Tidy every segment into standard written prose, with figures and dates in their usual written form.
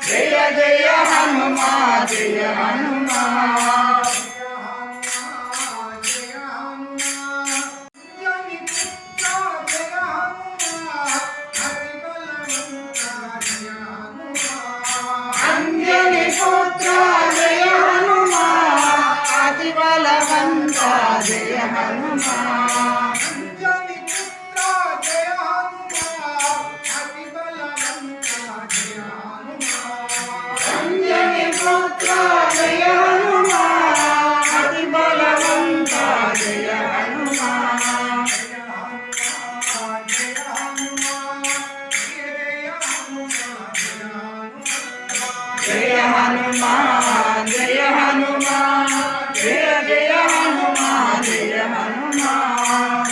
జయ జయ హనుమా జయ హనుమా అంజని పుత్ర జయ హనుమా అతి బలవంత జయ హనుమా అంజని పుత్ర జయ హనుమా అతి బలవంత జయ హనుమా జయ హనుమాన్ జయ హనుమాన్ జయ జయ హనుమాన్ జయ హనుమాన్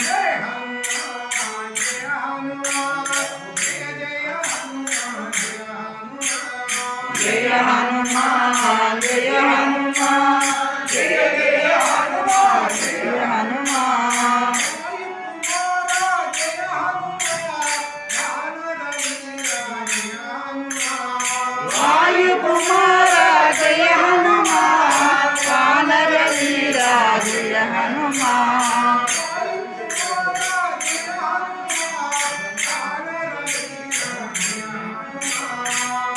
జయ హనుమాన్ జయ హనుమాన్ జయ జయ హనుమాన్ జయ హనుమాన్ వాయు కుమార జయ హనుమాన్ వానర వీర జయ హనుమాన్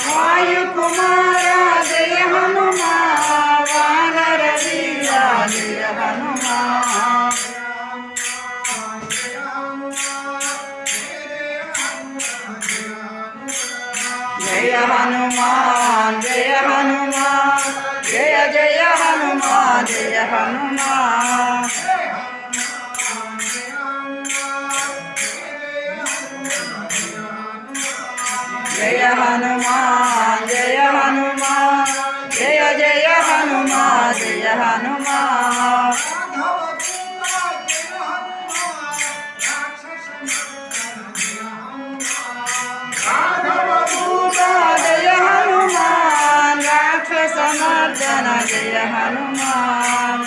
వాయు కుమార జయ హనుమాన్ వానర వీర జయ హనుమాన్ జయ హనుమాన్ జయ హనుమాన్ జయ జయ హనుమాన్ జయ హనుమాన్ జయ హనుమాన్ జయ హనుమాన్ జయ జయ హనుమాన్ జయ హనుమాన్ జయ హనుమాన్ రాక్షస మర్దన జయ హనుమాన్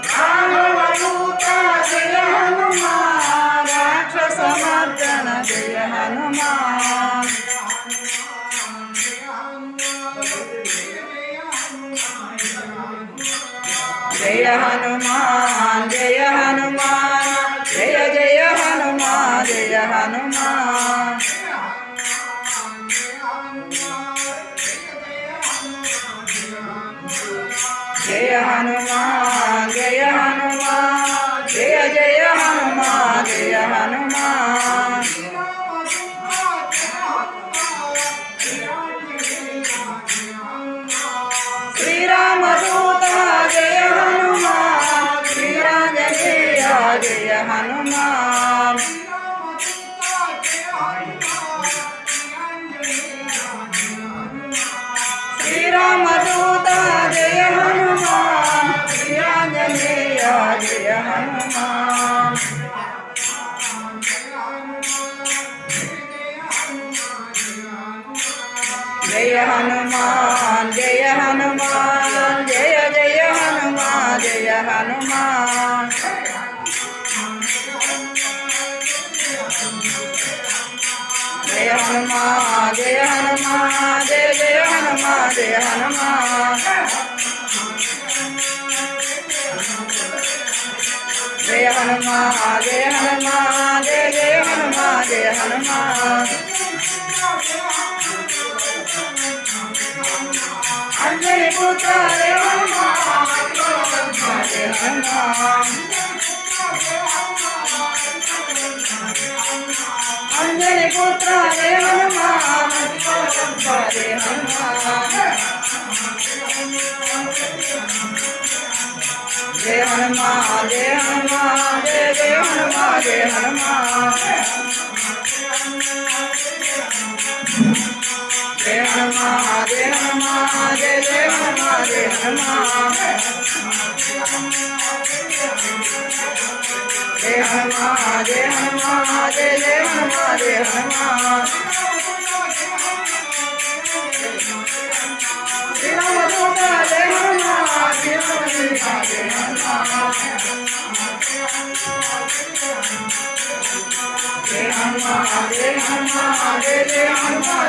రాఘవదూత జయ హనుమాన్ రాక్షస మర్దన జయ హనుమాన్ జయ హనుమాన్ జయ హనుమాన్ జయ జయ హనుమాన్ జయ హనుమాన్ జయ హనుమాన్ జయ హనుమాన్ జయ జయ హనుమాన్ జయ హనుమాన్ శ్రీరామదూత జయ హనుమాన్ శ్రీరాంజనేయ జయ హనుమాన్ శ్రీరామదూత జయ హనుమాన్ శ్రీరాంజనేయ జయ హనుమాన్ జయ హనుమాన్ జయ హనుమాన్ జయ జయ హనుమాన్ జయ హనుమాన్ జయ హనుమాన్ జయ హనుమాన్ జయ జయ హనుమాన్ జయ హనుమాన్ జయ హనుమాన్ జయ హనుమాన్ జయ జయ హనుమాన్ జయ హనుమాన్ అంజని పుత్ర జయ హనుమాన్ జయ హనుమాన్ అంజని పుత్ర జయ హనుమాన్ జయ హనుమాన్ జయ హనుమాన్ జయ హనుమాన్ జయ జయ హనుమాన్ జయ హనుమాన్ జయ హనుమాన్ జయ హనుమాన్ జయ జయ హనుమాన్ జయ హనుమాన్ జయ హనుమాన్ జయ హనుమాన్ జయ జయ హనుమాన్ జయ హనుమాన్ శ్రీరామదూత జయ హనుమాన్ శ్రీరామదూత జయ హనుమాన్ జయ హనుమాన్ జయ జయ హనుమాన్